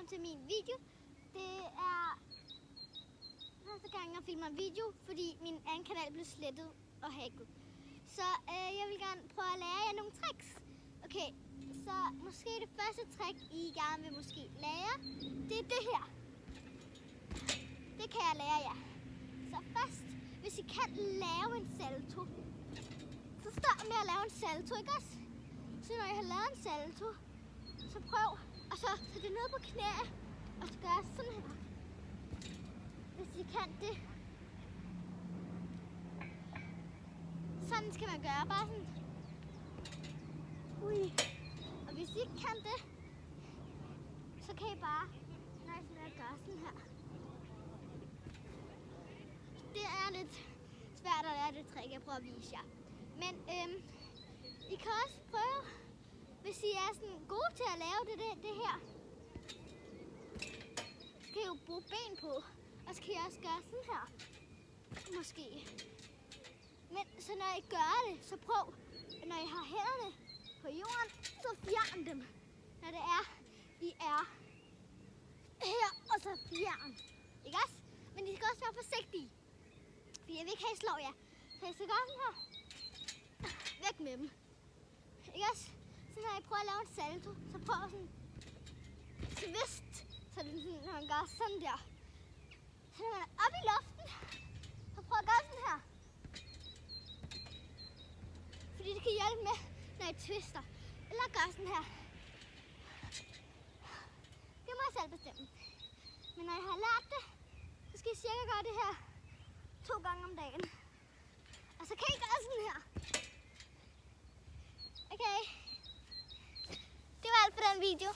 velkommen til min video. Det er første gang, jeg filmer en video, fordi min anden kanal blev slettet og hacket. Så jeg vil gerne prøve at lære jer nogle tricks. Okay, så måske det første trick, I gerne vil måske lære, det er det her. Det kan jeg lære jer. Så først, hvis I kan lave en salto, så start med at lave en salto, ikke også? Så når I har lavet en salto, så prøv og så sæt det ned på knæ, og så gør sådan her. Hvis I kan det. Sådan skal man gøre, bare sådan. Ui. Og hvis I ikke kan det, så kan I bare nøjes med at gøre sådan her. Det er lidt svært at lære det trick, jeg prøver at vise jer. Men I kan også prøve, hvis I er sådan gode til at lave det her, så kan I jo bruge ben på, og så kan I også gøre sådan her, måske. Men så når I gør det, så prøv, når I har hænderne på jorden, så fjern dem, når det er, I er her, og så fjern. Ikke også? Men I skal også være forsigtige, for jeg vil ikke have, at I slår jer. Så I skal gøre sådan her, væk med dem. Ikke også? Så når I prøver at lave en salto, så prøv sådan twist, så det sådan, når man gør sådan der. Så når man er oppe i luften, så prøv at gøre sådan her. Fordi det kan hjælpe med, når I twister. Eller gør sådan her. Det må jeg selv bestemme. Men når I har lært det, så skal I cirka gøre det her 2 gange om dagen. Og så kan I gøre sådan her. Okay. Det var alt for den video.